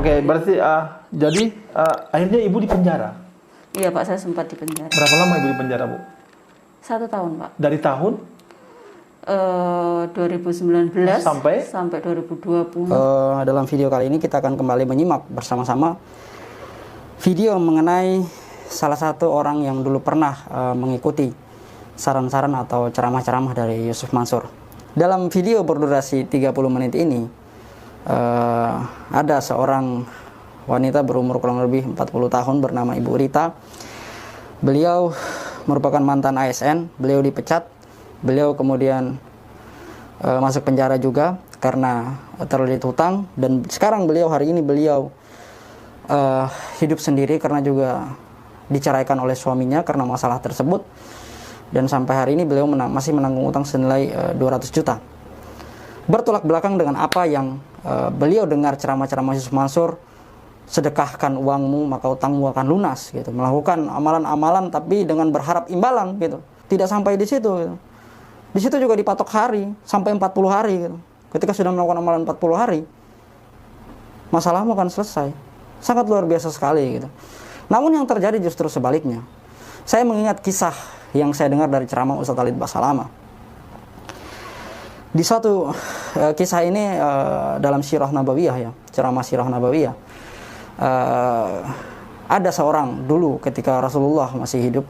Oke, berarti jadi akhirnya ibu di penjara. Iya Pak, saya sempat di penjara. Berapa lama ibu di penjara, Bu? 1 tahun Pak. Dari tahun 2019 sampai 2020. Dalam video kali ini kita akan kembali menyimak bersama-sama video mengenai salah satu orang yang dulu pernah mengikuti saran-saran atau ceramah-ceramah dari Yusuf Mansur. Dalam video berdurasi 30 menit ini ada seorang wanita berumur kurang lebih 40 tahun bernama Ibu Rita. Beliau merupakan mantan ASN, beliau dipecat, beliau kemudian masuk penjara juga karena terlilit hutang, dan sekarang hari ini beliau hidup sendiri karena juga diceraikan oleh suaminya karena masalah tersebut, dan sampai hari ini beliau masih menanggung utang senilai 200 juta. Bertolak belakang dengan apa yang beliau dengar ceramah-ceramah Yusuf Mansur, sedekahkan uangmu maka utangmu akan lunas gitu, melakukan amalan-amalan tapi dengan berharap imbalan gitu. Tidak sampai di situ gitu. Di situ juga dipatok hari sampai 40 hari gitu. Ketika sudah melakukan amalan 40 hari, masalahmu akan selesai. Sangat luar biasa sekali gitu. Namun yang terjadi justru sebaliknya. Saya mengingat kisah yang saya dengar dari ceramah Ustaz Khalid Basalamah. Di suatu kisah ini dalam Sirah Nabawiyah ya, ceramah Sirah Nabawiyah. Ada seorang dulu ketika Rasulullah masih hidup,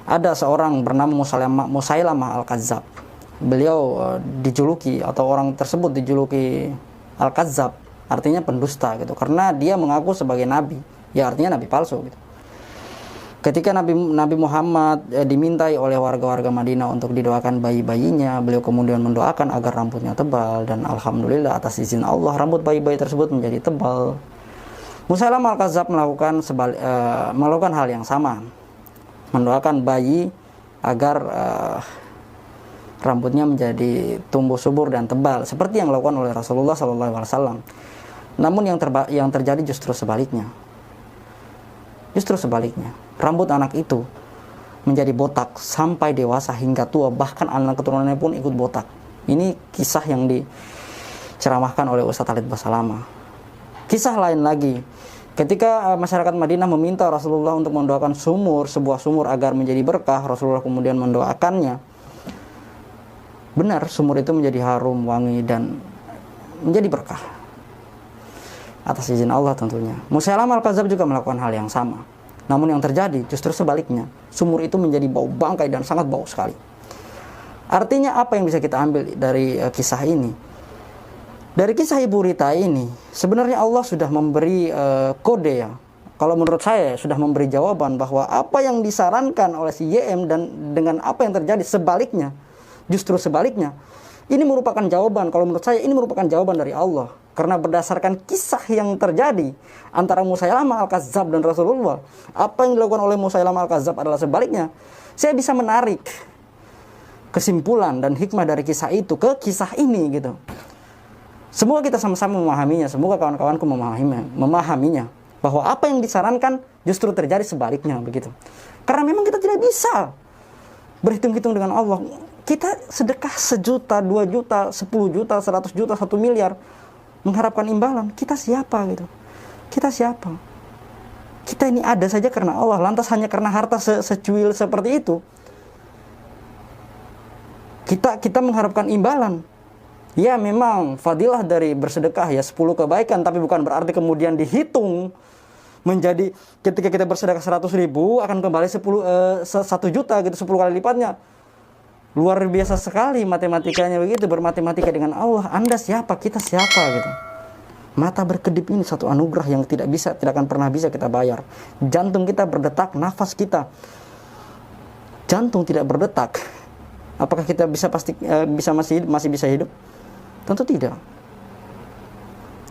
ada seorang bernama Musailamah Al-Kadzab. Beliau dijuluki, atau orang tersebut dijuluki Al-Kadzab, artinya pendusta gitu, karena dia mengaku sebagai nabi, ya artinya nabi palsu gitu. Ketika Nabi Muhammad dimintai oleh warga-warga Madinah untuk didoakan bayi-bayinya, beliau kemudian mendoakan agar rambutnya tebal, dan alhamdulillah atas izin Allah rambut bayi-bayi tersebut menjadi tebal. Musailamah Al-Kadzab melakukan hal yang sama, mendoakan bayi agar rambutnya menjadi tumbuh subur dan tebal seperti yang dilakukan oleh Rasulullah SAW. Namun yang terjadi justru sebaliknya. Justru sebaliknya, rambut anak itu menjadi botak sampai dewasa hingga tua, bahkan anak keturunannya pun ikut botak. Ini kisah yang diceramahkan oleh Ustaz Khalid Basalamah. Kisah lain lagi, ketika masyarakat Madinah meminta Rasulullah untuk mendoakan sebuah sumur agar menjadi berkah, Rasulullah kemudian mendoakannya. Benar, sumur itu menjadi harum, wangi, dan menjadi berkah. Atas izin Allah tentunya. Musailamah Al-Kadzab juga melakukan hal yang sama. Namun yang terjadi justru sebaliknya. Sumur itu menjadi bau bangkai dan sangat bau sekali. Artinya apa yang bisa kita ambil dari kisah ini? Dari kisah Ibu Rita ini, sebenarnya Allah sudah memberi kode ya. Kalau menurut saya sudah memberi jawaban bahwa apa yang disarankan oleh si YM dan dengan apa yang terjadi sebaliknya, justru sebaliknya. Ini merupakan jawaban, kalau menurut saya ini merupakan jawaban dari Allah. Karena berdasarkan kisah yang terjadi antara Musailamah Al-Kadzab dan Rasulullah, apa yang dilakukan oleh Musailamah Al-Kadzab adalah sebaliknya. Saya bisa menarik kesimpulan dan hikmah dari kisah itu ke kisah ini gitu. Semoga kita sama-sama memahaminya, semoga kawan-kawanku memahaminya, bahwa apa yang disarankan justru terjadi sebaliknya begitu. Karena memang kita tidak bisa berhitung-hitung dengan Allah. Kita sedekah 1 juta, 2 juta, 10 juta, 100 juta, 1 miliar, mengharapkan imbalan. Kita siapa gitu? Kita siapa? Kita ini ada saja karena Allah, lantas hanya karena harta secuil seperti itu kita mengharapkan imbalan. Ya memang fadilah dari bersedekah ya 10 kebaikan, tapi bukan berarti kemudian dihitung menjadi ketika kita bersedekah 100 ribu akan kembali 1 juta gitu, 10 kali lipatnya. Luar biasa sekali matematikanya begitu, bermatematika dengan Allah. Anda siapa? Kita siapa gitu. Mata berkedip ini satu anugerah yang tidak akan pernah bisa kita bayar. Jantung kita berdetak, nafas kita, jantung tidak berdetak. Apakah kita masih bisa hidup? Tentu tidak.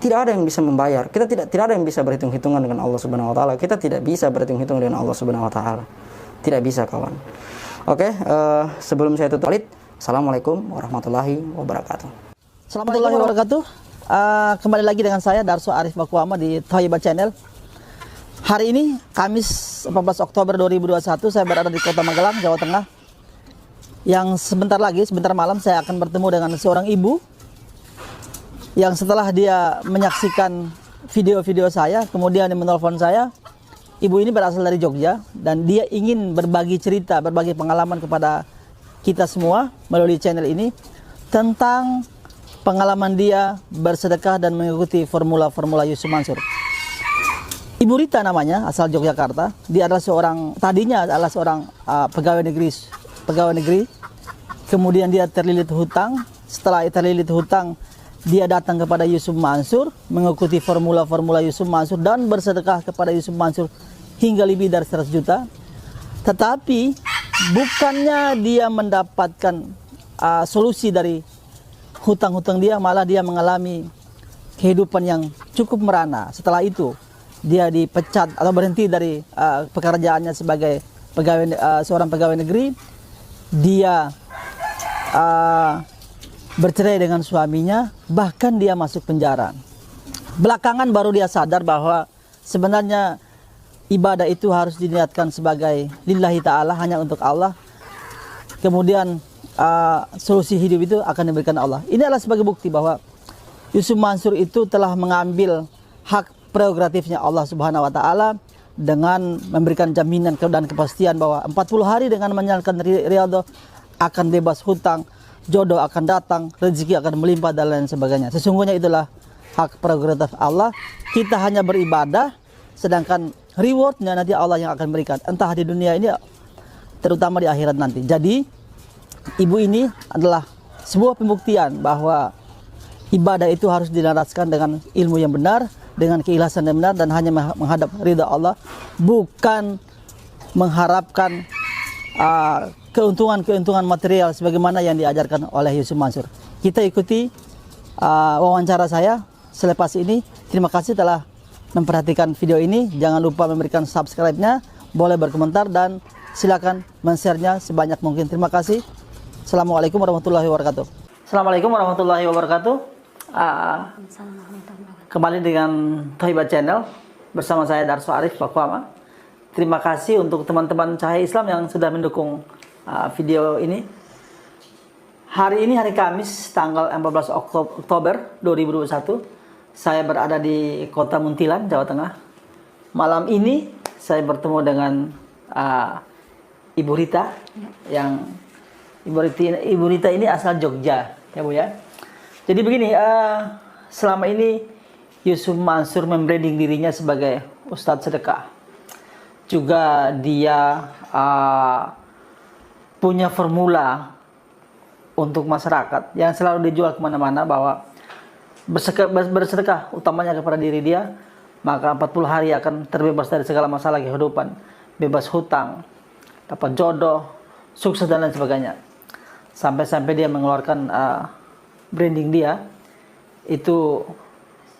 Tidak ada yang bisa membayar. Kita tidak ada yang bisa berhitung-hitungan dengan Allah Subhanahu wa taala. Kita tidak bisa berhitung-hitung dengan Allah Subhanahu wa taala. Tidak bisa, kawan. Oke, sebelum saya tutup, Assalamualaikum warahmatullahi wabarakatuh. Assalamualaikum warahmatullahi wabarakatuh. Kembali lagi dengan saya Darso Arif Bakuama di Thayyibah Channel. Hari ini Kamis 14 Oktober 2021, saya berada di Kota Magelang, Jawa Tengah. Yang sebentar malam saya akan bertemu dengan seorang ibu yang setelah dia menyaksikan video-video saya, kemudian dia menelpon saya. Ibu ini berasal dari Jogja dan dia ingin berbagi cerita, berbagi pengalaman kepada kita semua melalui channel ini tentang pengalaman dia bersedekah dan mengikuti formula-formula Yusuf Mansur. Ibu Rita namanya, asal Yogyakarta. Dia adalah tadinya adalah seorang pegawai negeri. Kemudian dia terlilit hutang. Setelah terlilit hutang, dia datang kepada Yusuf Mansur, mengikuti formula-formula Yusuf Mansur dan bersedekah kepada Yusuf Mansur hingga lebih dari 100 juta. Tetapi bukannya dia mendapatkan solusi dari hutang-hutang dia, malah dia mengalami kehidupan yang cukup merana. Setelah itu dia dipecat atau berhenti dari pekerjaannya sebagai seorang pegawai negeri. Dia bercerai dengan suaminya, bahkan dia masuk penjara. Belakangan baru dia sadar bahwa sebenarnya ibadah itu harus diniatkan sebagai lillahi ta'ala, hanya untuk Allah. Kemudian solusi hidup itu akan diberikan Allah. Ini adalah sebagai bukti bahwa Yusuf Mansur itu telah mengambil hak prerogatifnya Allah Subhanahu wa taala dengan memberikan jaminan dan kepastian bahwa 40 hari dengan menjalankan riyadhah akan bebas hutang, jodoh akan datang, rezeki akan melimpah dan lain sebagainya. Sesungguhnya itulah hak prerogatif Allah. Kita hanya beribadah, sedangkan rewardnya nanti Allah yang akan berikan, entah di dunia ini terutama di akhirat nanti. Jadi ibu ini adalah sebuah pembuktian bahwa ibadah itu harus dilaraskan dengan ilmu yang benar, dengan keikhlasan yang benar, dan hanya menghadap ridha Allah, bukan mengharapkan keuntungan material sebagaimana yang diajarkan oleh Yusuf Mansur. Kita ikuti wawancara saya selepas ini. Terima kasih telah memperhatikan video ini. Jangan lupa memberikan subscribe-nya, boleh berkomentar, dan silakan men-share-nya sebanyak mungkin. Terima kasih. Assalamualaikum warahmatullahi wabarakatuh. Assalamualaikum warahmatullahi wabarakatuh. Kembali dengan Thayyibah Channel bersama saya Darso Arif Bakwama. Terima kasih untuk teman-teman Cahaya Islam yang sudah mendukung video ini. Hari ini hari Kamis tanggal 14 Oktober 2021. Saya berada di Kota Muntilan, Jawa Tengah. Malam ini saya bertemu dengan Ibu Rita yang Ibu Rita ini asal Jogja, ya Bu ya. Jadi begini, selama ini Yusuf Mansur membranding dirinya sebagai Ustadz Sedekah. Juga dia punya formula untuk masyarakat yang selalu dijual kemana-mana bahwa bersedekah utamanya kepada diri dia, maka 40 hari akan terbebas dari segala masalah kehidupan, bebas hutang, dapat jodoh, sukses dan lain sebagainya. Sampai-sampai dia mengeluarkan branding dia itu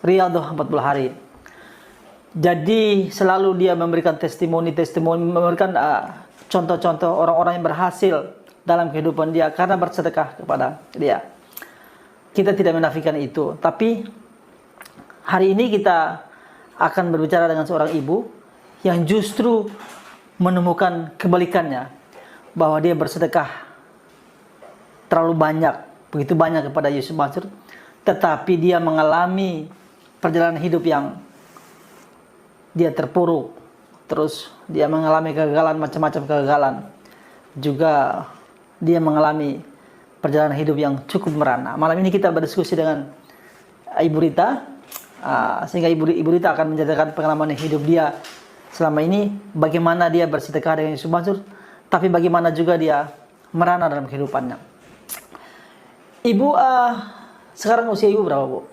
riyadhah 40 hari. Jadi selalu dia memberikan testimoni, memberikan contoh-contoh orang-orang yang berhasil dalam kehidupan dia karena bersedekah kepada dia. Kita tidak menafikan itu, tapi hari ini kita akan berbicara dengan seorang ibu yang justru menemukan kebalikannya, bahwa dia bersedekah terlalu banyak, begitu banyak kepada Yusuf Mansur, tetapi dia mengalami perjalanan hidup yang dia terpuruk, terus dia mengalami kegagalan, macam-macam kegagalan. Juga dia mengalami perjalanan hidup yang cukup merana. Malam ini kita berdiskusi dengan Ibu Rita, sehingga Ibu Rita akan menceritakan pengalaman hidup dia selama ini, bagaimana dia bersedekah dengan Yusuf Mansur, tapi bagaimana juga dia merana dalam kehidupannya. Ibu, sekarang usia Ibu berapa, Bu?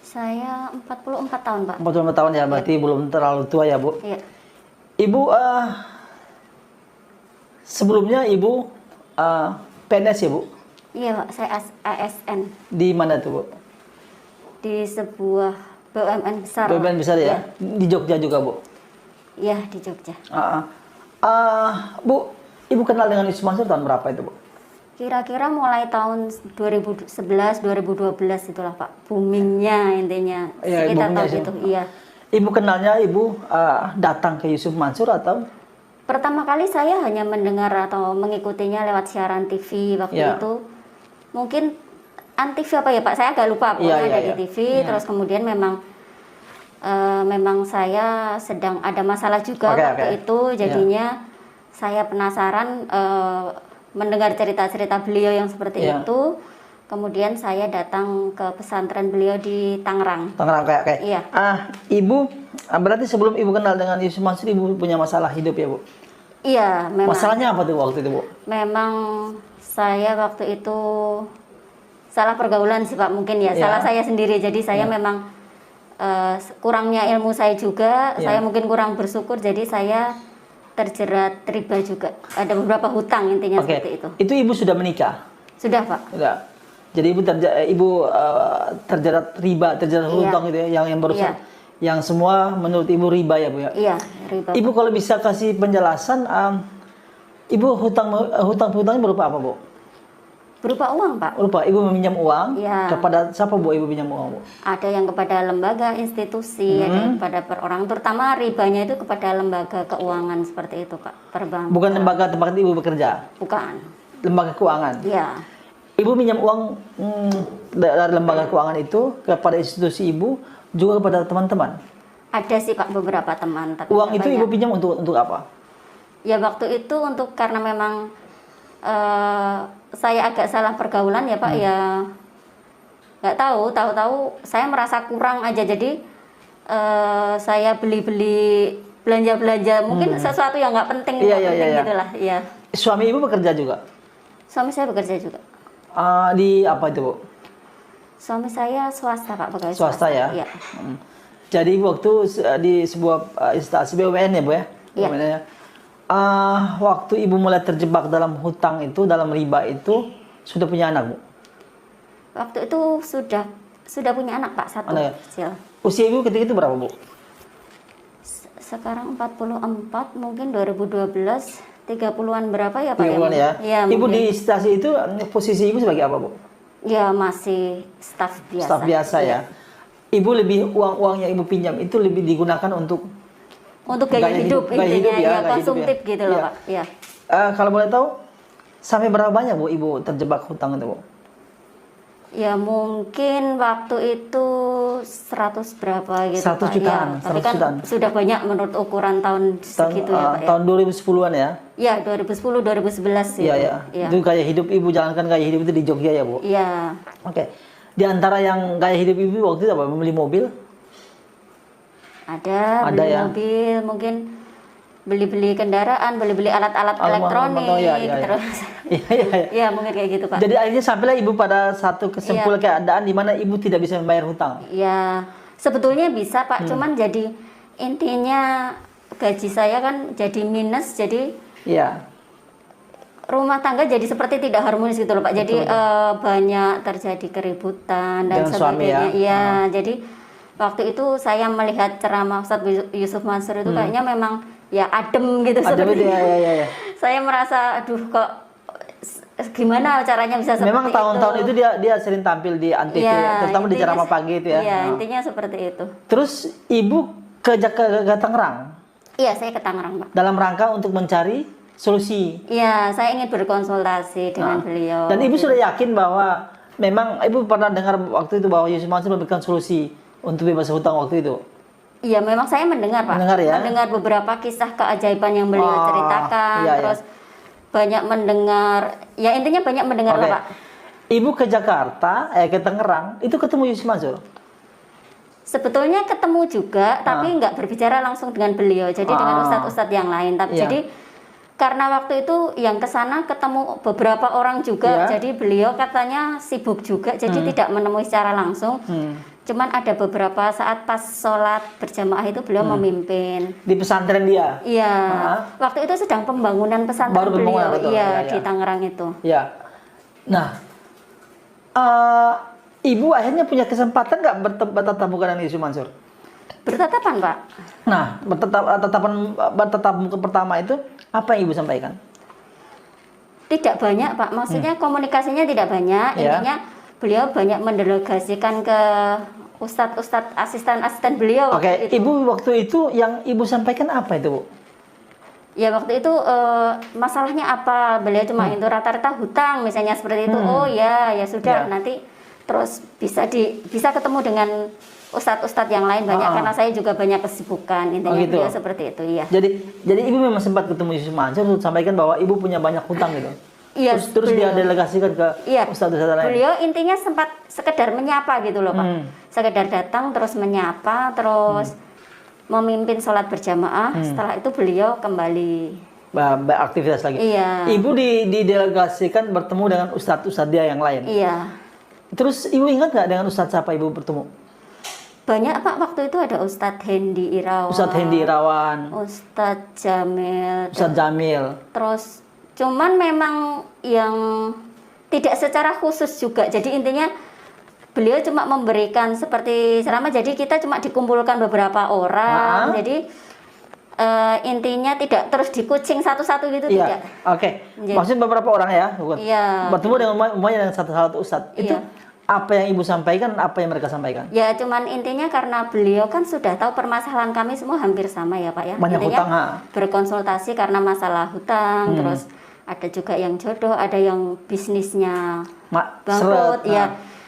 Saya 44 tahun, Pak. 44 tahun ya, berarti belum terlalu tua ya, Bu? Iya. Ibu, sebelumnya Ibu PNS ya, Bu? Iya, Pak. Saya ASN. Di mana tuh, Bu? Di sebuah BUMN besar. BUMN besar ya? Iya. Di Jogja juga, Bu? Iya, di Jogja. Bu, Ibu kenal dengan Yusuf Mansur tahun berapa itu, Bu? Kira-kira mulai tahun 2011, 2012 itulah, Pak. Boomingnya intinya. Iya, Sekitar boomingnya tahun sih. itu, iya. Ibu kenalnya, Ibu datang ke Yusuf Mansur atau? Pertama kali saya hanya mendengar atau mengikutinya lewat siaran TV waktu Iya. itu. Mungkin Antv apa ya, Pak? Saya agak lupa. Pokoknya Iya, ada iya. di TV, Iya. terus kemudian memang memang saya sedang ada masalah juga Oke, waktu oke. itu, jadinya saya penasaran mendengar cerita-cerita beliau yang seperti Iya. itu. Kemudian saya datang ke pesantren beliau di Tangerang. Tangerang kayak. Iya. Ibu berarti sebelum ibu kenal dengan Yusuf Mansur, ibu punya masalah hidup ya, Bu? Iya, memang. Masalahnya apa tuh waktu itu, Bu? Memang saya waktu itu salah pergaulan sih Pak, mungkin ya. Iya. Salah saya sendiri. Jadi saya memang kurangnya ilmu saya juga. Iya. Saya mungkin kurang bersyukur. Jadi saya terjerat riba juga. Ada beberapa hutang intinya Oke. seperti itu. Itu ibu sudah menikah? Sudah Pak. Sudah. Jadi ibu terjerat riba, terjerat Iya. hutang gitu ya, yang barusan, yang semua menurut ibu riba ya, Bu ya. Iya, riba. Ibu kalau bisa kasih penjelasan, ibu hutangnya berupa apa, Bu? Berupa uang Pak. Berupa ibu meminjam uang Iya. kepada siapa, Bu? Ibu pinjam uang, Bu? Ada yang kepada lembaga, institusi, ada yang kepada orang. Terutama ribanya itu kepada lembaga keuangan seperti itu Pak. Perbankan. Bukan lembaga tempat ibu bekerja, Bukan. lembaga keuangan. Iya. Ibu minjam uang dari lembaga keuangan itu kepada institusi ibu, juga kepada teman-teman. Ada sih Pak beberapa teman. Tapi Uang nggak itu ibu banyak. pinjam untuk apa? Ya waktu itu untuk karena memang saya agak salah pergaulan ya Pak, ya nggak tahu saya merasa kurang aja, jadi saya beli belanja mungkin sesuatu yang nggak penting, Iya, nggak iya, penting iya. gitulah ya. Suami ibu bekerja juga? Suami saya bekerja juga. Di apa itu, Bu? Suami saya swasta Pak, pegawai Swasta ya? Iya. Jadi waktu di sebuah instansi BUMN ya, Bu ya? Iya. BUMN ya. Waktu ibu mulai terjebak dalam hutang itu, dalam riba itu, sudah punya anak, Bu? Waktu itu sudah punya anak Pak, satu Anak ya? kecil. Usia ibu ketika itu berapa, Bu? Sekarang 44, mungkin 2012 30-an berapa ya Pak? 30-an ya? Iya, Ibu mungkin. di instansi itu posisi ibu sebagai apa, Bu? Ya masih staf biasa. Staf biasa Iya. ya? Ibu lebih uang yang ibu pinjam itu lebih digunakan untuk Gaya hidup gaya intinya, hidup ya, ya gaya hidup konsumtif ya. gitu loh Iya. Pak. Iya. Kalau boleh tahu, sampai berapa banyak, Bu, ibu terjebak hutang itu, Bu? Ya mungkin waktu itu 100 berapa gitu 100 Pak. jutaan, Ya, tapi 100 kan jutaan. sudah banyak menurut ukuran tahun segitu ya Pak. Ya. Tahun 2010-an ya? Ya 2010 2011 Iya, itu. ya. Iya. Itu gaya hidup ibu, jalankan gaya hidup itu di Jogja ya, Bu? Iya. Oke. Di antara yang gaya hidup ibu waktu itu apa? Membeli mobil? Ada Ada beli ya? mobil, mungkin beli alat-alat elektronik ya, ya. terus. Iya, iya, iya. Ya mungkin kayak gitu Pak. Jadi akhirnya sampailah ibu pada satu kesimpulan Iya. keadaan di mana ibu tidak bisa membayar hutang. Ya, sebetulnya bisa Pak, cuman jadi intinya gaji saya kan jadi minus, jadi Iya. rumah tangga jadi seperti tidak harmonis gitu loh Pak. Jadi banyak terjadi keributan dan Dengan suami sebagainya. ya? Iya, jadi waktu itu saya melihat ceramah Ustadz Yusuf Mansur itu kayaknya memang ya adem gitu Ada seperti itu ya. Saya merasa aduh kok gimana caranya bisa seperti Memang tahun-tahun itu dia sering tampil di Antv, Iya, terutama di intinya ceramah pagi itu ya. Iya, Nah. intinya seperti itu. Terus ibu ke Tangerang Iya, saya ke Tangerang Pak. dalam rangka untuk mencari solusi. Iya, saya ingin berkonsultasi dengan beliau. Dan ibu sudah yakin bahwa memang ibu pernah dengar waktu itu bahwa Yusuf Mansur memberikan solusi untuk bebas hutang waktu itu. Iya, memang saya mendengar Pak. Mendengar ya? Mendengar beberapa kisah keajaiban yang beliau ceritakan, iya, iya. terus banyak mendengar, ya intinya banyak mendengar Oke. lah Pak. Ibu ke Jakarta, ke Tangerang, itu ketemu Yusuf Mansur. Sebetulnya ketemu juga, tapi nggak berbicara langsung dengan beliau. Jadi dengan ustadz-ustadz yang lain. Tapi Iya. jadi karena waktu itu yang kesana ketemu beberapa orang juga, Iya. jadi beliau katanya sibuk juga, jadi tidak menemui secara langsung. Cuman ada beberapa saat pas sholat berjamaah itu beliau memimpin. Di pesantren dia. Iya, waktu itu sedang pembangunan pesantren Baru pembangunan, beliau, betul. iya Iya, di iya. Tangerang itu. Ya. Nah, ibu akhirnya punya kesempatan nggak bertatap muka dengan Yusuf Mansur? Bertatapan Pak. Nah, bertatap muka pertama itu apa yang ibu sampaikan? Tidak banyak Pak, maksudnya komunikasinya tidak banyak. Ya. Intinya beliau banyak mendelegasikan ke ustadz-ustadz asisten-asisten beliau. Oke, waktu itu. ibu waktu itu yang ibu sampaikan apa itu, Bu? Ya waktu itu masalahnya apa? Beliau cuma itu rata-rata hutang misalnya seperti itu. Oh ya, ya sudah nanti terus bisa ketemu dengan ustadz-ustadz yang lain banyak karena saya juga banyak kesibukan intinya gitu. beliau seperti itu ya. Jadi ibu memang sempat ketemu Yusuf Mansur untuk sampaikan bahwa ibu punya banyak hutang gitu. Iya, Terus dia delegasikan ke ustadz-ustadz lain. Beliau intinya sempat sekedar menyapa gitu loh Pak. Sekedar datang terus menyapa terus memimpin sholat berjamaah. Setelah itu beliau kembali Beraktivitas lagi. Iya. Ibu didelegasikan bertemu dengan ustadz-ustadz dia yang lain. Iya. Terus ibu ingat nggak dengan ustadz siapa ibu bertemu? Banyak Pak, waktu itu ada Ustadz Hendi Irawan. Ustadz Hendi Irawan, Ustadz Jamil. Ustadz Jamil. Terus cuman memang yang tidak secara khusus juga. Jadi intinya beliau cuma memberikan seperti ceramah. Jadi kita cuma dikumpulkan beberapa orang. Jadi intinya tidak terus dikucing satu-satu gitu tidak. Oke. Jadi- Maksudnya beberapa orang ya, bukan? Iya. Bertemu dengan umpamanya dengan satu ustadz. Itu Iya. apa yang ibu sampaikan, apa yang mereka sampaikan? Ya cuman intinya karena beliau kan sudah tahu permasalahan kami semua hampir sama ya Pak ya. Banyak intinya hutang, ha? berkonsultasi karena masalah hutang, terus ada juga yang jodoh, ada yang bisnisnya bangkrut Seret, ya.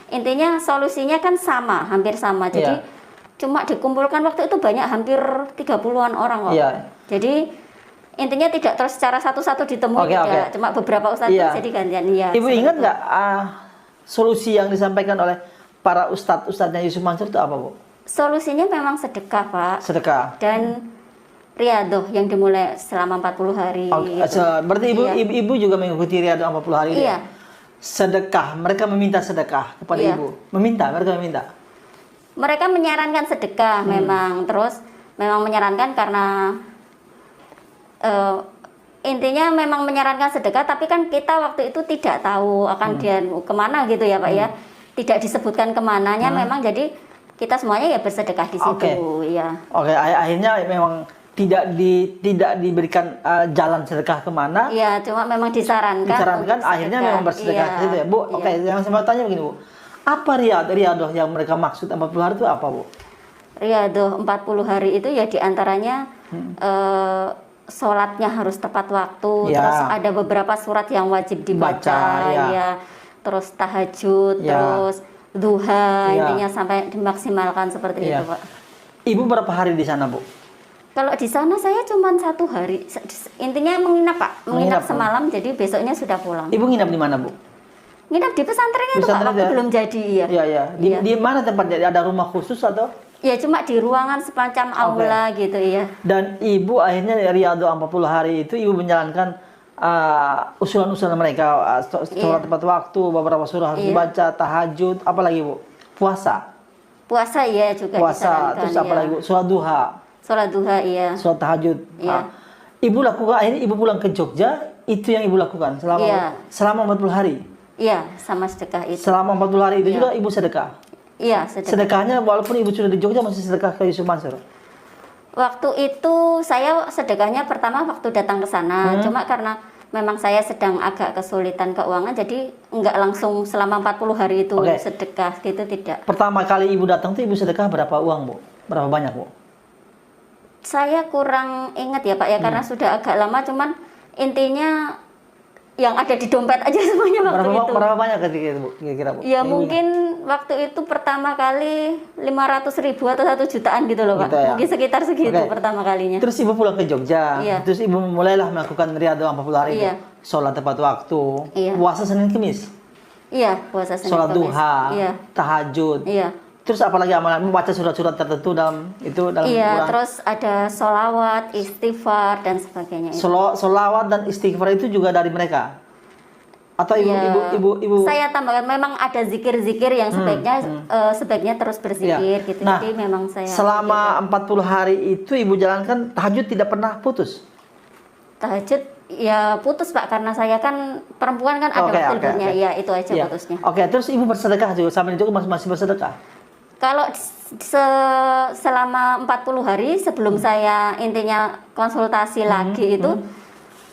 Intinya solusinya kan sama, hampir sama. Jadi Iya. cuma dikumpulkan waktu itu banyak hampir 30-an orang kok. Iya. Jadi intinya tidak terus secara satu-satu ditemui Oke, tidak. Cuma beberapa ustadz Iya. jadi gantian ya. Ibu seperti ingat itu. nggak solusi yang disampaikan oleh para ustadz-ustadznya Yusuf Mansur itu apa, Bu? Solusinya memang sedekah, Pak. Sedekah. Dan riadoh yang dimulai selama 40 hari. Gitu. Berarti ibu juga mengikuti riadah 40 hari itu Iya. ya? Sedekah, mereka meminta sedekah kepada Iya. ibu. Mereka meminta. Mereka menyarankan sedekah memang, terus memang menyarankan karena intinya memang menyarankan sedekah, tapi kan kita waktu itu tidak tahu akan dia kemana gitu ya Pak ya. Tidak disebutkan kemananya, memang jadi kita semuanya ya bersedekah di situ. Ya. Oke, akhirnya memang tidak diberikan jalan sedekah kemana. Iya, cuma memang disarankan untuk akhirnya sedekah. memang bersedekah Iya, gitu ya, Bu. iya. Oke, yang saya mau tanya begini, Bu. Apa riadoh yang mereka maksud 40 hari itu apa, Bu? Riadoh 40 hari itu ya diantaranya sholatnya harus tepat waktu, Ya. terus ada beberapa surat yang wajib dibaca, ya. ya. Terus tahajud, Ya. terus duha, Ya. intinya sampai dimaksimalkan seperti Ya. itu, Pak. Ibu berapa hari di sana, Bu? Kalau di sana saya cuma 1 hari, intinya menginap Pak, Menginap, menginap semalam, jadi besoknya sudah pulang. Ibu nginap di mana, Bu? Nginap di pesantrennya tuh Pak, Pesantren waktu ya? belum jadi ya. Iya, iya. Iya. Di mana tempatnya? Ada rumah khusus atau? Ya cuma di ruangan semacam aula gitu ya. Dan ibu akhirnya riadoh 40 hari itu ibu menjalankan usulan-usulan mereka, sholat tepat waktu, beberapa surah harus dibaca, tahajud, apalagi, Bu? Puasa. Puasa ya juga Puasa, disarankan, terus ya. apalagi, Bu? Sholat duha, Sholat duha iya. sholat tahajud. Iya. Ibu lakukan, akhirnya ibu pulang ke Jogja, itu yang ibu lakukan Iya. selama 40 hari. Iya, sama sedekah itu. Selama 40 hari itu juga ibu sedekah. Iya, sedekah. Sedekahnya walaupun ibu sudah di Jogja masih sedekah ke Yusuf Mansur. Waktu itu saya sedekahnya pertama waktu datang ke sana, cuma karena memang saya sedang agak kesulitan keuangan, jadi nggak langsung selama 40 hari itu Oke. sedekah gitu, tidak. Pertama kali ibu datang tuh ibu sedekah berapa uang, Bu? Berapa banyak, Bu? Saya kurang ingat ya Pak ya, karena sudah agak lama, cuman intinya yang ada di dompet aja semuanya waktu itu. Berapa banyak ketika itu, Bu? Kira-kira, Bu? Ya Ibu mungkin waktu itu pertama kali 500.000 atau 1 jutaan gitu loh Pak. Gitu ya? Mungkin sekitar segitu Oke. pertama kalinya. Terus ibu pulang ke Jogja, Iya. terus ibu mulailah melakukan riadoh 40 hari Iya. itu. Sholat tepat waktu, Iya. puasa Senin Kemis, Iya, puasa Senin sholat Kamis. duha, Iya. tahajud. Iya. Terus apalagi amalan, membaca surat-surat tertentu dalam Iya, Quran. terus ada sholawat, istighfar dan sebagainya. Itu. Solawat dan istighfar itu juga dari mereka. Atau ibu, Iya. ibu. Saya tambahkan memang ada zikir-zikir yang sebaiknya terus berzikir Iya. gitu. Nah, Jadi memang saya selama 40 hari itu ibu jalankan tahajud tidak pernah putus. tahajud ya putus Pak, karena saya kan perempuan kan ada waktu liburnya. oke. Ya itu aja Iya. putusnya. Oke, terus ibu bersedekah juga sampai itu masih bersedekah. Kalau selama 40 hari sebelum saya intinya konsultasi lagi itu,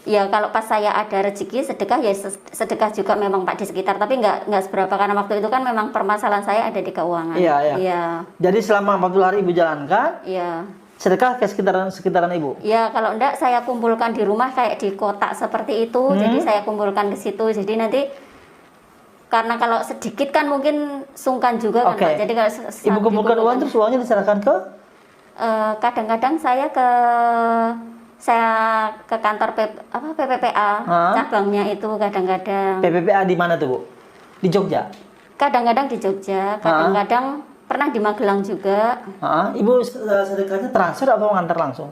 ya kalau pas saya ada rezeki sedekah ya sedekah juga memang Pak di sekitar, tapi nggak seberapa karena waktu itu kan memang permasalahan saya ada di keuangan. Iya, iya. Iya. Jadi selama 40 hari ibu jalankan Iya. sedekah ke sekitaran ibu. Ya kalau enggak saya kumpulkan di rumah kayak di kotak seperti itu, jadi saya kumpulkan ke situ. Jadi nanti karena kalau sedikit kan mungkin sungkan juga kan Oke. Pak. Jadi kalau Ibu kumpulkan uang terus uangnya diserahkan ke kadang-kadang saya ke kantor PPPA Hah? cabangnya itu kadang-kadang. PPPA di mana tuh Bu? Di Jogja. Kadang-kadang di Jogja, kadang-kadang pernah di Magelang juga. Ibu sedekahnya transfer atau mengantar langsung?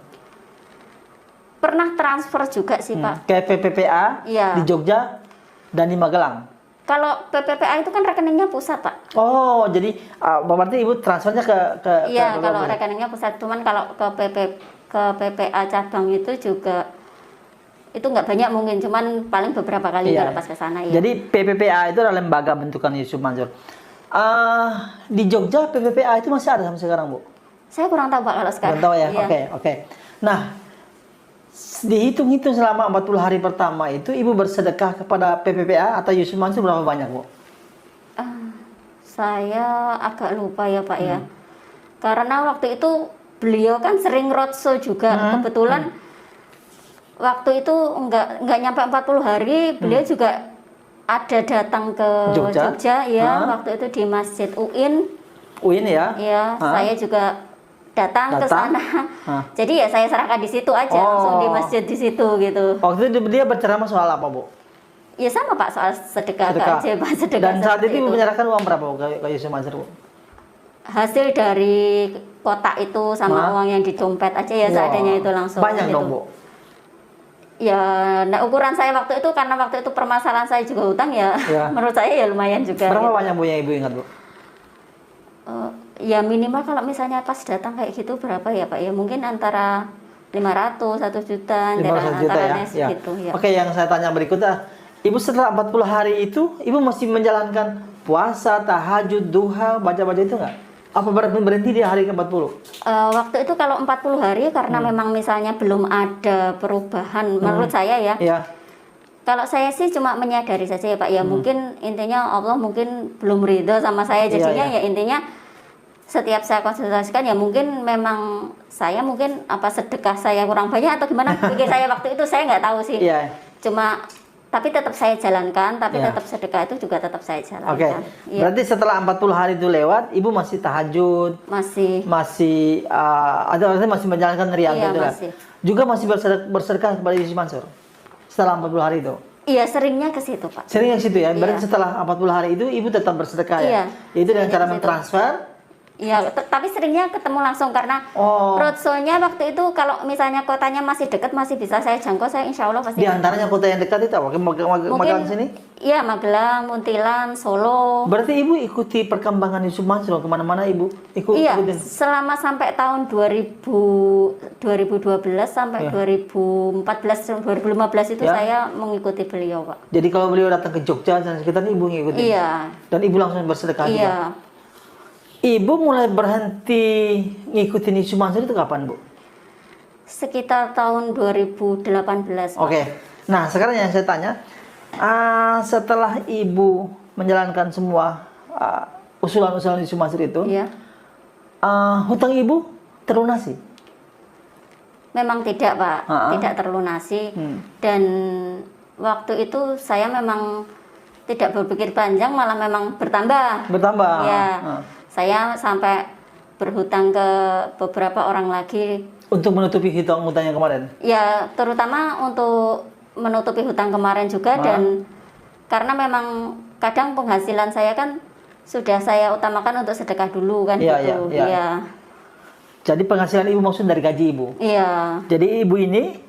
Pernah transfer juga sih Pak. Ke PPPA Iya. di Jogja dan di Magelang. Kalau PPPA itu kan rekeningnya pusat Pak. Oh, jadi berarti Ibu transfernya ke Iya, ke kalau PPPA. rekeningnya pusat. Cuman kalau ke PPA cabang itu juga itu nggak banyak mungkin, cuman paling beberapa kali Iya. kalau pas ke sana ya. Jadi PPPA itu adalah lembaga bentukan Yusuf Mansur. Di Jogja PPPA itu masih ada sampai sekarang, Bu? Saya kurang tahu Pak kalau sekarang. Belum tahu ya? Iya. Oke. Nah, dihitung-hitung selama 40 hari pertama itu Ibu bersedekah kepada PPPA atau Yusuf Mansur berapa banyak, Bu? Saya agak lupa ya Pak ya. Karena waktu itu beliau kan sering roadshow juga. Kebetulan waktu itu nggak nyampe 40 hari beliau juga ada datang ke Jogja ya. Waktu itu di Masjid UIN. UIN ya? Ya, saya juga datang ke sana. Jadi ya saya serahkan di situ aja, langsung di masjid di situ gitu. Waktu itu dia berceramah soal apa, Bu? Ya sama Pak, soal sedekah keajaiban sedekah. Dan saat seperti itu Ibu menyerahkan uang berapa, Bu, ke Yusuf Mansur, Bu? Hasil dari kotak itu sama uang yang di dompet aja ya seadanya itu langsung. Banyak gitu. dong, Bu? Ya, nah ukuran saya waktu itu karena waktu itu permasalahan saya juga hutang ya, menurut saya ya lumayan juga. Berapa gitu. banyak, Bu, yang Ibu ingat, Bu? Ya minimal kalau misalnya pas datang kayak gitu berapa ya Pak ya? Mungkin antara 500, 1 juta, 500 juta ya? segitu ya. Oke, yang saya tanya berikutnya, Ibu setelah 40 hari itu, Ibu masih menjalankan puasa, tahajud, duha, baca-baca itu nggak? Apa berhenti di hari ke-40? Waktu itu kalau 40 hari karena memang misalnya belum ada perubahan menurut saya ya. Iya. Kalau saya sih cuma menyadari saja ya Pak ya, mungkin intinya Allah mungkin belum ridho sama saya jadinya ya intinya setiap saya konsultasikan ya mungkin memang saya mungkin apa sedekah saya kurang banyak atau gimana pikir saya waktu itu saya nggak tahu sih. Iya. Cuma tapi tetap saya jalankan, tapi tetap sedekah itu juga tetap saya jalankan. Oke. Iya. Berarti setelah 40 hari itu lewat, Ibu masih tahajud, masih masih menjalankan riak Iya, gitu lah. masih. Juga masih bersedekah kepada Yusuf Mansur setelah 40 hari itu. Iya, seringnya ke situ, Pak. Seringnya ke situ ya. Berarti Iya. setelah 40 hari itu Ibu tetap bersedekah ya. Iya. Itu dengan Seringnya cara ke situ. mentransfer. Iya, tapi seringnya ketemu langsung karena roadshow-nya waktu itu kalau misalnya kotanya masih dekat masih bisa saya jangkau, saya insya Allah pasti. Di antaranya kota yang dekat itu apa? Magelang sini? Iya, Magelang, Muntilan, Solo. Berarti Ibu ikuti perkembangan Yusuf Mansur kemana-mana Ibu? Iya, ikutin? selama sampai tahun 2012 sampai 2014, 2015 itu saya mengikuti beliau, Pak. Jadi kalau beliau datang ke Jogja dan sekitar Ibu ngikutin? Iya. Dan Ibu langsung bersedekah juga? Iya. Ibu mulai berhenti ngikutin Yusuf Mansur itu kapan, Bu? Sekitar tahun 2018. Pak. Oke. Nah, sekarang yang saya tanya, setelah Ibu menjalankan semua usulan-usulan Yusuf Mansur itu, Iya. hutang Ibu terlunasi? Memang tidak, Pak. Tidak terlunasi. Dan waktu itu saya memang tidak berpikir panjang, malah memang bertambah. Bertambah? Ya. Saya sampai berhutang ke beberapa orang lagi. Untuk menutupi hutang-hutang yang kemarin? Ya, terutama untuk menutupi hutang kemarin juga dan karena memang kadang penghasilan saya kan sudah saya utamakan untuk sedekah dulu kan gitu. Iya. Jadi penghasilan Ibu maksud dari gaji Ibu? Iya. Jadi Ibu ini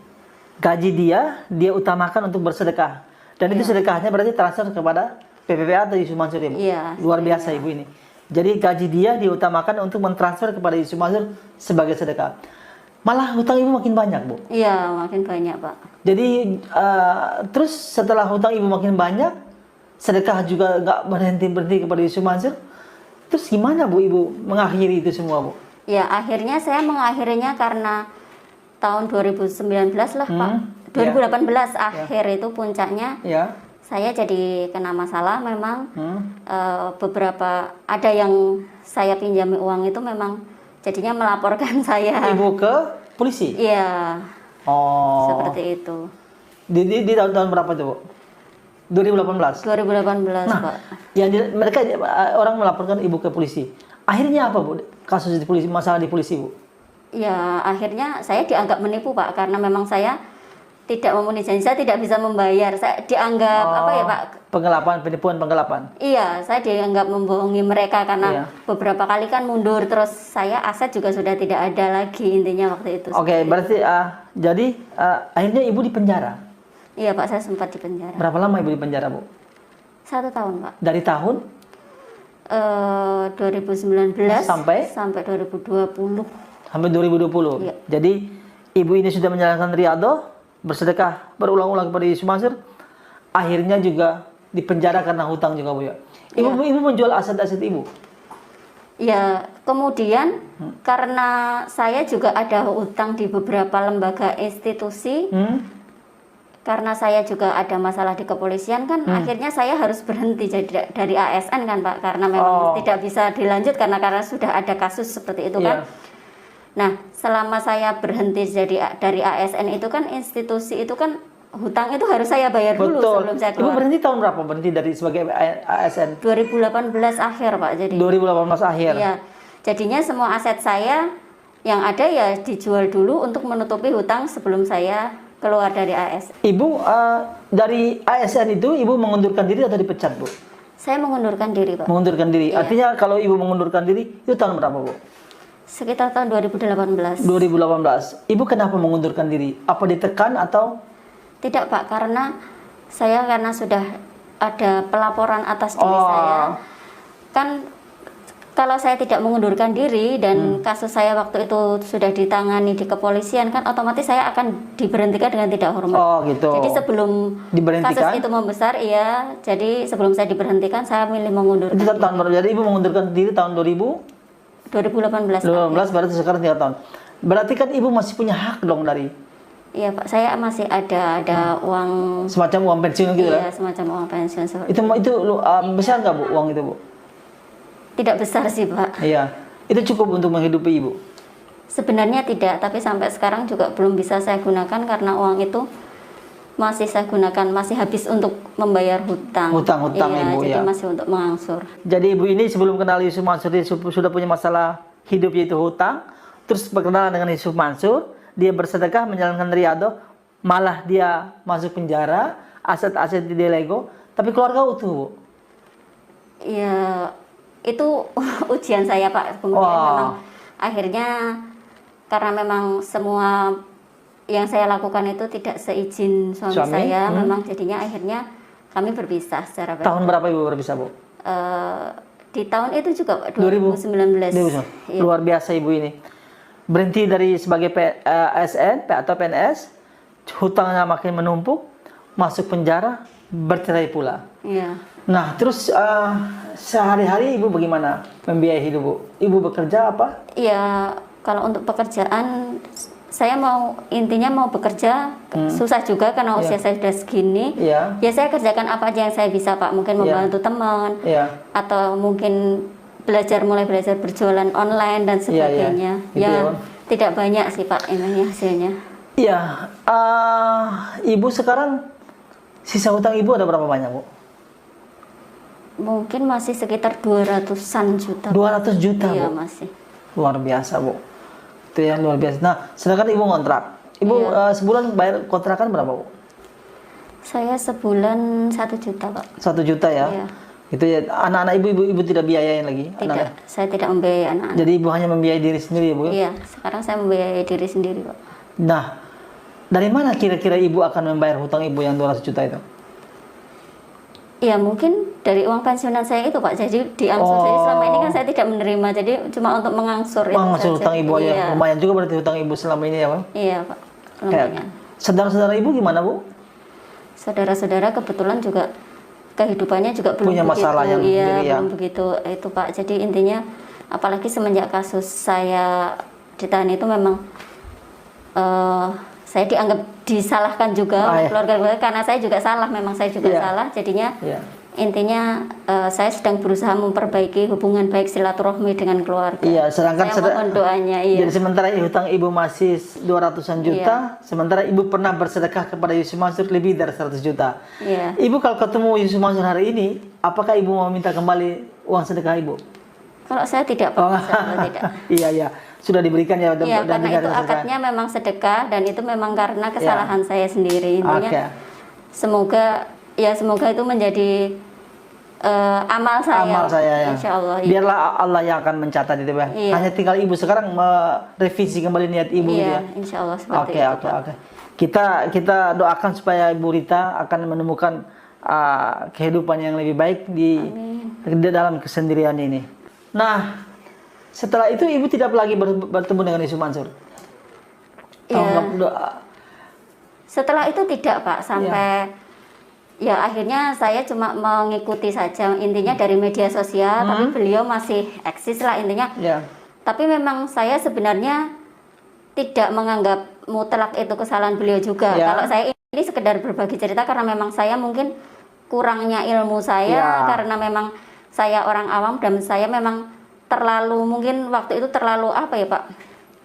gaji dia utamakan untuk bersedekah. Dan itu sedekahnya berarti transfer kepada PPPA atau Yusuf Mansur Ibu? Iya. Luar biasa Ibu ini. Jadi gaji dia diutamakan untuk mentransfer kepada Yusuf Mansur sebagai sedekah. Malah hutang Ibu makin banyak, Bu? Iya, makin banyak, Pak. Jadi terus setelah hutang Ibu makin banyak, sedekah juga nggak berhenti kepada Yusuf Mansur. Terus gimana, Bu, Ibu mengakhiri itu semua, Bu? Ya, akhirnya saya mengakhirinya karena tahun 2019 lah, Pak. 2018 akhir itu puncaknya. Ya. Saya jadi kena masalah memang beberapa ada yang saya pinjami uang itu memang jadinya melaporkan saya. Ibu ke polisi? Iya. Oh. Seperti itu. Di tahun-tahun berapa tuh, Bu? 2018. 2018, Nah, Pak. mereka orang melaporkan ibu ke polisi. Akhirnya apa, Bu? Kasus di polisi, masalah di polisi, Bu? Ya, akhirnya saya dianggap menipu, Pak, karena memang saya tidak memenuhi janji, saya tidak bisa membayar. Saya dianggap apa ya, Pak? Penggelapan, penipuan penggelapan. Iya, saya dianggap membohongi mereka karena Iya. beberapa kali kan mundur, terus saya aset juga sudah tidak ada lagi intinya waktu itu. Oke, berarti jadi akhirnya ibu di penjara. Iya, Pak, saya sempat di penjara. Berapa lama ibu di penjara, Bu? 1 tahun, Pak. Dari tahun 2019 Sampai? sampai 2020. sampai 2020. Iya. Jadi ibu ini sudah menjalankan riyadhah, bersedekah berulang-ulang kepada Yesus Mansur, akhirnya juga dipenjara karena hutang juga, Bu ya. Ibu menjual aset-aset ibu. Ya, kemudian karena saya juga ada hutang di beberapa lembaga institusi, karena saya juga ada masalah di kepolisian kan, akhirnya saya harus berhenti jadi dari ASN kan, Pak, karena memang tidak bisa dilanjut karena sudah ada kasus seperti itu kan. Iya. Nah, selama saya berhenti jadi dari ASN itu kan institusi itu kan hutang itu harus saya bayar dulu Betul. sebelum saya Ibu keluar. berhenti tahun berapa? Berhenti dari sebagai ASN? 2018 akhir, Pak. Jadi 2018 akhir. iya. Jadinya semua aset saya yang ada ya dijual dulu untuk menutupi hutang sebelum saya keluar dari ASN. Ibu dari ASN itu ibu mengundurkan diri atau dipecat, Bu? Saya mengundurkan diri, Pak. Mengundurkan diri. Iya. Artinya kalau ibu mengundurkan diri itu tahun berapa, Bu? Sekitar tahun 2018. 2018. Ibu kenapa mengundurkan diri? Apa ditekan atau Tidak, Pak, karena sudah ada pelaporan atas diri saya. Kan kalau saya tidak mengundurkan diri dan kasus saya waktu itu sudah ditangani di kepolisian kan otomatis saya akan diberhentikan dengan tidak hormat. Oh, gitu. Jadi sebelum Diberhentikan? kasus itu membesar, iya. Jadi sebelum saya diberhentikan saya milih mengundurkan itu diri. tahun berapa? Jadi ibu mengundurkan diri tahun 2018 2018. berarti sekarang 3 tahun. Berarti kan ibu masih punya hak dong dari Iya, Pak, saya masih ada uang. semacam uang pensiun gitu Iya, ya? semacam uang pensiun seperti Itu besar nggak, Bu, uang itu, Bu? tidak besar sih, Pak. Iya. Itu cukup untuk menghidupi ibu. Sebenarnya tidak, tapi sampai sekarang juga belum bisa saya gunakan karena uang itu masih saya gunakan, masih habis untuk membayar hutang. Hutang-hutang, iya, Ibu, jadi ya. masih untuk mengangsur. Jadi ibu ini sebelum kenal Yusuf Mansur dia sudah punya masalah hidup yaitu hutang, terus berkenalan dengan Yusuf Mansur, dia bersedekah menjalankan riyadhah, malah dia masuk penjara, aset-aset di delego, tapi keluarga utuh, Bu. Ya, itu ujian saya, Pak. Kemudian memang akhirnya karena memang semua yang saya lakukan itu tidak seizin suami saya, memang jadinya akhirnya kami berpisah secara Tahun berapa ibu berpisah, Bu? di tahun itu juga, Pak, 2019. 2019. Iya. Luar biasa ibu ini. Berhenti dari sebagai ASN atau PNS, hutangnya makin menumpuk, masuk penjara, bercerai pula. Iya. Nah, terus sehari-hari ibu bagaimana membiayai hidup, Bu? Ibu bekerja apa? Iya, kalau untuk pekerjaan saya intinya mau bekerja susah juga karena usia saya sudah segini. Iya. Ya saya kerjakan apa aja yang saya bisa, Pak. Mungkin membantu teman Iya. atau mungkin mulai belajar berjualan online dan sebagainya. Gitu ya, Ya, tidak banyak sih, Pak, ini hasilnya. Iya. Ibu sekarang sisa hutang ibu ada berapa banyak, Bu? Mungkin masih sekitar 200-an juta. 200 juta, Iya, Bu. masih. Luar biasa, Bu. Itu yang luar biasa. Nah, sedangkan ibu ngontrak. Ibu sebulan bayar kontrakan berapa, Bu? Saya sebulan 1 juta, Pak. 1 juta ya. Iya. Itu ya, anak-anak ibu tidak biayain lagi. Tidak, saya tidak membiayai anak-anak. Jadi ibu hanya membiayai diri sendiri ya, Bu? Iya, sekarang saya membiayai diri sendiri, Pak. Nah, dari mana kira-kira ibu akan membayar hutang ibu yang 200 juta itu? Ya mungkin dari uang pensiunan saya itu, Pak. Jadi diangsur. Jadi selama ini kan saya tidak menerima. Jadi cuma untuk mengangsur itu Mengangsur saja. hutang ibu aja. Iya. Lumayan juga berarti hutang ibu selama ini ya, Pak? Iya, Pak. Lumayan. Saudara-saudara ibu gimana, Bu? Saudara-saudara kebetulan juga kehidupannya juga belum Punya masalah yang iya, sendiri ya. belum begitu itu, Pak. Jadi intinya apalagi semenjak kasus saya ditahan itu memang saya dianggap disalahkan juga oleh keluarga karena saya juga salah, memang saya juga salah. Jadinya intinya saya sedang berusaha memperbaiki hubungan baik silaturahmi dengan keluarga. Iya, sedangkan saya mohon doanya. Iya. jadi sementara hutang ibu masih 200-an juta, sementara ibu pernah bersedekah kepada Yusuf Mansur lebih dari 100 juta. Iya. Ibu kalau ketemu Yusuf Mansur hari ini, apakah ibu mau minta kembali uang sedekah ibu? Kalau saya tidak pernah, saya tidak. Iya, iya. Sudah diberikan ya. Iya, karena diberikan itu sedekah. akadnya memang sedekah dan itu memang karena kesalahan saya sendiri. Intinya Oke. semoga itu menjadi amal saya. Amal saya ya. Insya Allah. Iya. Biarlah Allah yang akan mencatat itu ya. Iya. Hanya tinggal ibu sekarang merevisi kembali niat ibu gitu Iya, ya. insya Allah seperti Oke, itu. oke, oke. Kita doakan supaya Ibu Rita akan menemukan kehidupan yang lebih baik di dalam kesendirian ini. Nah, setelah itu ibu tidak lagi bertemu dengan Yusuf Mansur. Iya. Setelah itu tidak, Pak, sampai ya akhirnya saya cuma mengikuti saja, intinya dari media sosial, tapi beliau masih eksis lah intinya. Ya. Tapi memang saya sebenarnya tidak menganggap mutlak itu kesalahan beliau juga. Ya. Kalau saya ini sekedar berbagi cerita karena memang saya mungkin kurangnya ilmu saya, Ya. karena memang saya orang awam dan saya memang terlalu, mungkin waktu itu terlalu apa ya Pak,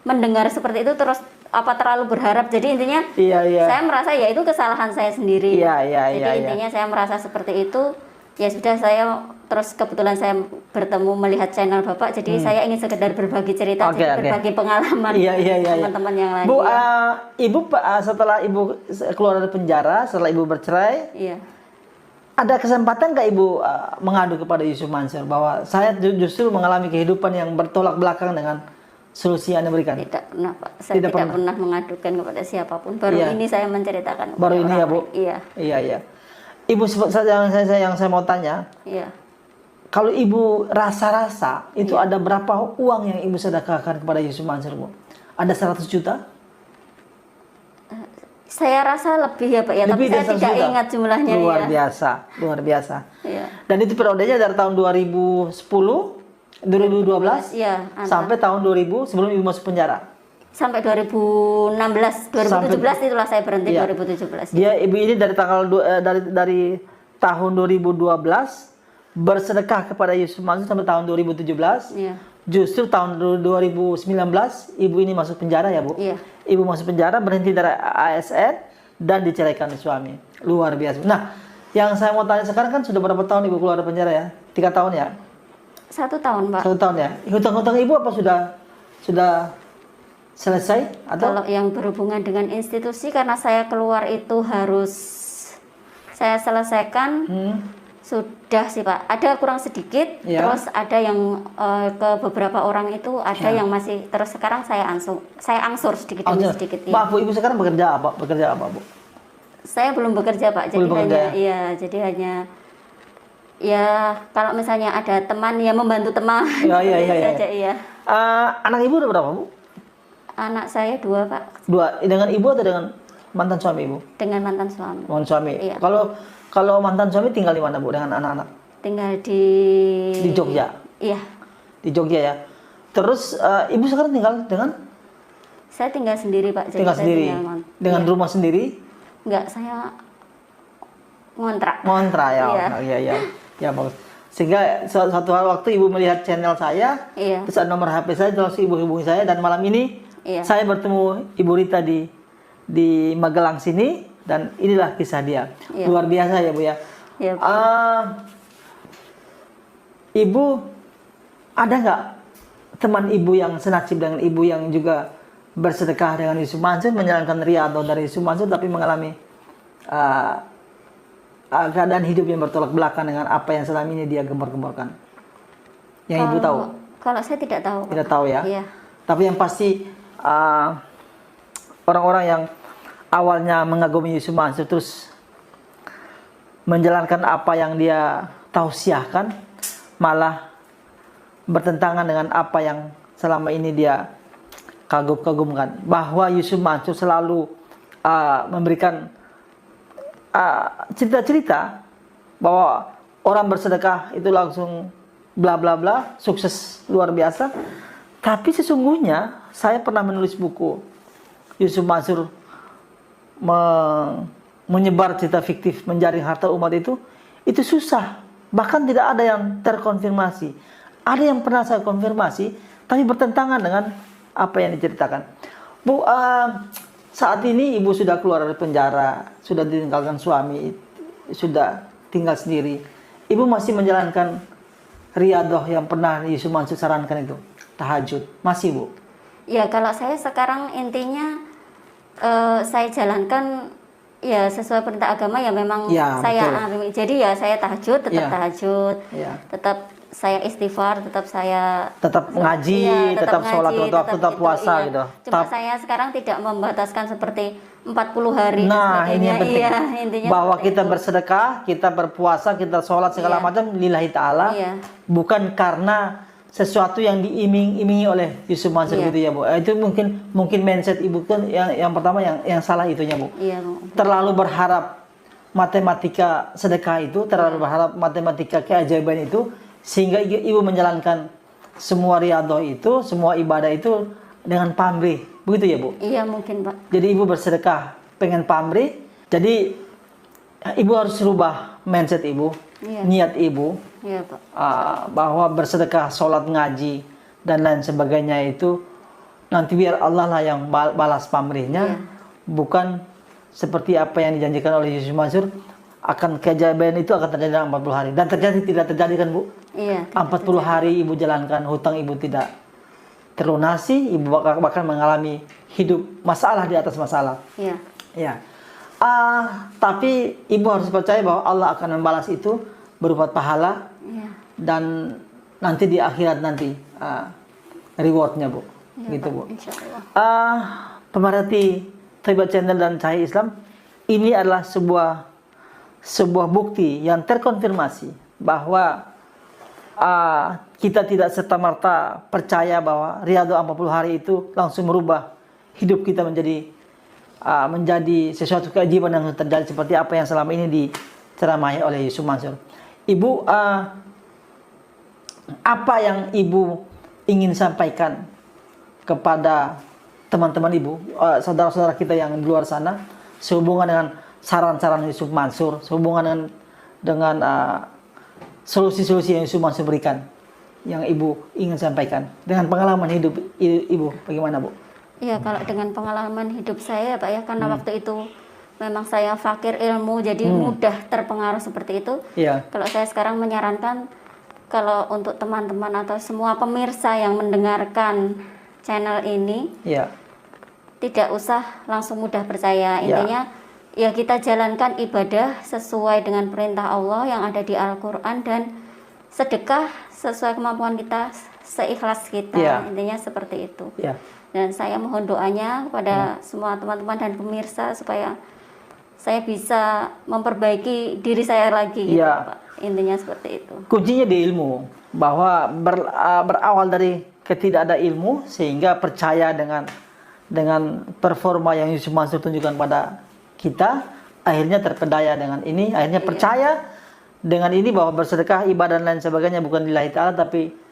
mendengar seperti itu terus terlalu berharap. Jadi intinya Iya. saya merasa ya itu kesalahan saya sendiri. Iya. Jadi intinya saya merasa seperti itu. Ya sudah, saya terus kebetulan saya bertemu melihat channel Bapak, jadi saya ingin sekedar berbagi cerita, Oke, jadi oke. berbagi pengalaman Iya. teman-teman yang lain. Bu, Iya. ibu setelah ibu keluar dari penjara, setelah ibu bercerai, Iya. ada kesempatan nggak ibu mengadu kepada Yusuf Mansur bahwa saya justru mengalami kehidupan yang bertolak belakang dengan solusi yang Anda berikan? Tidak pernah Pak, saya Tidak tidak pernah mengadukan kepada siapapun. Baru Iya. ini saya menceritakan. Baru kepada ini orang ya Bu? lain. Iya. Iya. Ibu, yang saya mau tanya, Iya. kalau ibu rasa-rasa itu ada berapa uang yang ibu sedekahkan kepada Yusuf Mansur, Bu? Ada 100 juta? Saya rasa lebih ya Pak ya, Lebih tapi saya dari 100 tidak juta? ingat jumlahnya. Luar ya. biasa, luar biasa. Iya. Dan itu periodenya dari tahun 2010, 2012 Iya. sampai tahun 2000 sebelum ibu masuk penjara. Sampai 2016, 2017 itulah saya berhenti. Iya. 2017. Dia ibu ini dari tanggal dari tahun 2012 bersedekah kepada Yusuf Mansur sampai tahun 2017. Iya. Justru tahun 2019 ibu ini masuk penjara ya Bu. Iya. Ibu masuk penjara, berhenti dari ASN dan diceraikan oleh suami. Luar biasa. Nah, yang saya mau tanya sekarang kan sudah berapa tahun ibu keluar dari penjara ya? 3 tahun ya? 1 tahun Pak. 1 tahun ya. Hutang-hutang ibu apa sudah selesai atau? Kalau yang berhubungan dengan institusi, karena saya keluar itu harus saya selesaikan, sudah sih Pak. Ada kurang sedikit, Ya. terus ada yang ke beberapa orang itu ada yang masih, terus sekarang saya angsur sedikit demi sedikit. Iya. Maaf Bu, ibu sekarang bekerja apa? Bekerja apa Bu? Saya belum bekerja Pak, jadi Belum bekerja, hanya ya kalau misalnya ada teman ya membantu teman. Iya. saja, iya. Anak ibu udah berapa Bu? Anak saya 2 Pak, 2. Dengan ibu atau dengan mantan suami ibu? dengan mantan suami. Mantan suami. Iya. Kalau mantan suami tinggal di mana Bu dengan anak-anak? Tinggal di Jogja. Iya. Di Jogja ya. Terus ibu sekarang tinggal dengan Saya tinggal sendiri Pak. Jadi tinggal saya sendiri dengan iya. rumah sendiri? Enggak, saya ngontrak. Ngontrak ya. Iya. Iya. Ya bagus. Sehingga suatu hari waktu ibu melihat channel saya, Iya. terus ada nomor HP saya, terus ibu hubungi saya dan malam ini Iya. saya bertemu Ibu Rita di Magelang sini dan inilah kisah dia. Iya. Luar biasa ya Bu ya. Iya, Bu. Ibu ada nggak teman ibu yang senasib dengan ibu yang juga bersedekah dengan Yusuf Mansur, menjalankan riyadhah dari Yusuf Mansur tapi mengalami keadaan hidup yang bertolak belakang dengan apa yang selama ini dia gembor-gemborkan? Yang ibu tahu? Kalau saya tidak tahu. Pak. Tidak tahu ya. Iya. Tapi yang pasti orang-orang yang awalnya mengagumi Yusuf Mansur terus menjalankan apa yang dia tausiahkan malah bertentangan dengan apa yang selama ini dia kagum-kagumkan, bahwa Yusuf Mansur selalu memberikan cerita-cerita bahwa orang bersedekah itu langsung bla bla bla, sukses luar biasa. Tapi sesungguhnya saya pernah menulis buku Yusuf Mansur menyebar cerita fiktif menjaring harta umat itu itu susah. Bahkan tidak ada yang terkonfirmasi. Ada yang pernah saya konfirmasi, tapi bertentangan dengan apa yang diceritakan. Bu, saat ini ibu sudah keluar dari penjara, sudah ditinggalkan suami, sudah tinggal sendiri. Ibu masih menjalankan riadah yang pernah Yusuf Mansur sarankan itu, tahajud, masih Bu? Ya kalau saya sekarang intinya saya jalankan ya sesuai perintah agama ya memang Ya, saya betul. jadi ya saya tahajud, tetap Ya. tahajud, Ya. tetap saya istighfar, tetap saya Tetap ngaji, iya, tetap sholat ngaji, waktu, tetap itu, puasa iya. gitu. Cuma saya sekarang tidak membataskan seperti 40 hari dan Nah, ini sebagainya. yang penting. Iya, intinya Bahwa seperti kita itu. bersedekah, kita berpuasa, kita sholat segala Iya. macam lillahi ta'ala. Iya. Bukan karena sesuatu yang diiming-imingi oleh Yusuf Mansur Iya. gitu ya Bu. Itu mungkin mindset ibu kan yang pertama yang salah itunya Bu. Iya, Bu. Terlalu berharap matematika sedekah itu, terlalu berharap matematika keajaiban itu, sehingga ibu menjalankan semua riyadhah itu, semua ibadah itu dengan pamrih. Begitu ya Bu? Iya mungkin Pak. Jadi ibu bersedekah pengen pamrih, jadi ibu harus rubah mindset ibu, Iya. niat ibu, Iya Pak. bahwa bersedekah, sholat, ngaji, dan lain sebagainya itu nanti biar Allah lah yang balas pamrihnya, Iya. bukan seperti apa yang dijanjikan oleh Yusuf Mansur, akan keajaiban itu akan terjadi dalam 40 hari. Dan tidak terjadi kan Bu? Iya. 40 hari ibu jalankan, hutang ibu tidak terlunasi, ibu bahkan mengalami hidup masalah di atas masalah. Iya. Ya, tapi ibu harus percaya bahwa Allah akan membalas itu berupa pahala Iya. dan nanti di akhirat nanti rewardnya Bu, Iya, gitu Pak. Bu. Insyaallah. Pemerhati Thayyibat Channel dan Cahaya Islam, ini adalah sebuah bukti yang terkonfirmasi bahwa kita tidak serta-merta percaya bahwa riyadhah 40 hari itu langsung merubah hidup kita menjadi sesuatu keajaiban yang terjadi seperti apa yang selama ini diceramai oleh Yusuf Mansur. Ibu, apa yang ibu ingin sampaikan kepada teman-teman ibu, saudara-saudara kita yang di luar sana, sehubungan dengan saran-saran Yusuf Mansur, sehubungan dengan solusi-solusi yang Yusuf Mansur berikan, yang ibu ingin sampaikan dengan pengalaman hidup ibu, bagaimana Bu? Iya, kalau dengan pengalaman hidup saya Pak ya, karena waktu itu memang saya fakir ilmu, jadi mudah terpengaruh seperti itu. Iya. Kalau saya sekarang menyarankan, kalau untuk teman-teman atau semua pemirsa yang mendengarkan channel ini, Iya. tidak usah langsung mudah percaya. Intinya, ya kita jalankan ibadah sesuai dengan perintah Allah yang ada di Al-Quran, dan sedekah sesuai kemampuan kita, seikhlas kita. Iya. Intinya seperti itu. Iya. Dan saya mohon doanya kepada semua teman-teman dan pemirsa supaya saya bisa memperbaiki diri saya lagi, gitu, Iya. Pak. Intinya seperti itu. Kuncinya di ilmu, bahwa berawal dari ketidakada ilmu sehingga percaya dengan performa yang Yusuf Mansur tunjukkan pada kita, akhirnya terpedaya dengan ini, akhirnya percaya dengan ini bahwa bersedekah, ibadah dan lain sebagainya bukan lillahi ta'ala, tapi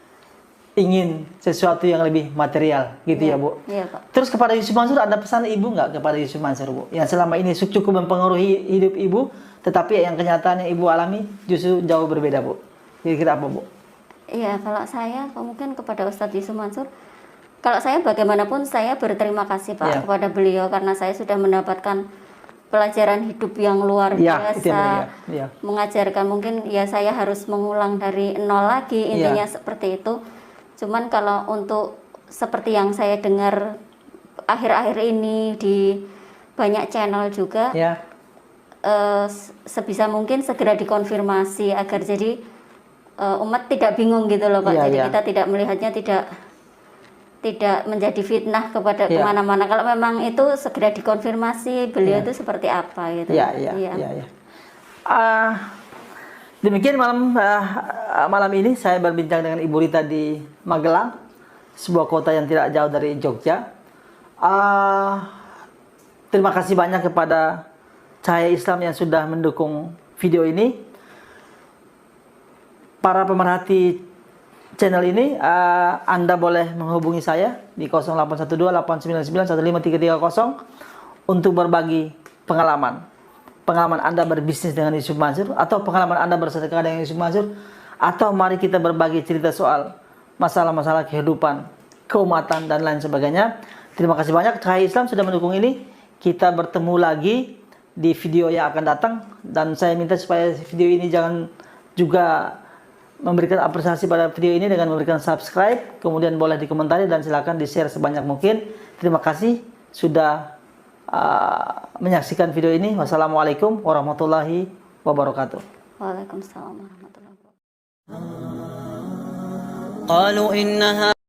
ingin sesuatu yang lebih material, gitu ya Bu. Iya Pak. Terus kepada Yusuf Mansur ada pesan ibu nggak kepada Yusuf Mansur Bu, yang selama ini cukup mempengaruhi hidup ibu, tetapi yang kenyataan yang ibu alami justru jauh berbeda Bu? Kira-kira apa Bu? Iya, kalau saya mungkin kepada Ustadz Yusuf Mansur, kalau saya bagaimanapun saya berterima kasih Pak Iya. kepada beliau, karena saya sudah mendapatkan pelajaran hidup yang luar Iya, itu yang biasa, benar, iya. mengajarkan, mungkin ya saya harus mengulang dari nol lagi, intinya seperti itu. Cuman kalau untuk seperti yang saya dengar akhir-akhir ini di banyak channel juga, Ya. sebisa mungkin segera dikonfirmasi agar jadi umat tidak bingung gitu loh Pak. Iya, Jadi iya. kita tidak melihatnya tidak menjadi fitnah kepada Iya. kemana-mana. Kalau memang itu segera dikonfirmasi beliau itu seperti apa gitu. Ya, ya, Iya. ya, ya. Demikian malam ini saya berbincang dengan Ibu Rita di Magelang, sebuah kota yang tidak jauh dari Jogja. Terima kasih banyak kepada Cahaya Islam yang sudah mendukung video ini. Para pemerhati channel ini, Anda boleh menghubungi saya di 0812 899 15330 untuk berbagi pengalaman. pengalaman Anda berbisnis dengan Yusuf Mansur, atau pengalaman Anda bersedekah dengan Yusuf Mansur, atau mari kita berbagi cerita soal masalah-masalah kehidupan, keumatan, dan lain sebagainya. Terima kasih banyak Cahaya Islam sudah mendukung ini. Kita bertemu lagi di video yang akan datang, dan saya minta supaya video ini jangan juga memberikan apresiasi pada video ini dengan memberikan subscribe, kemudian boleh dikomentari dan silakan di-share sebanyak mungkin. Terima kasih sudah menyaksikan video ini. Wassalamualaikum warahmatullahi wabarakatuh. Waalaikumsalam warahmatullahi wabarakatuh.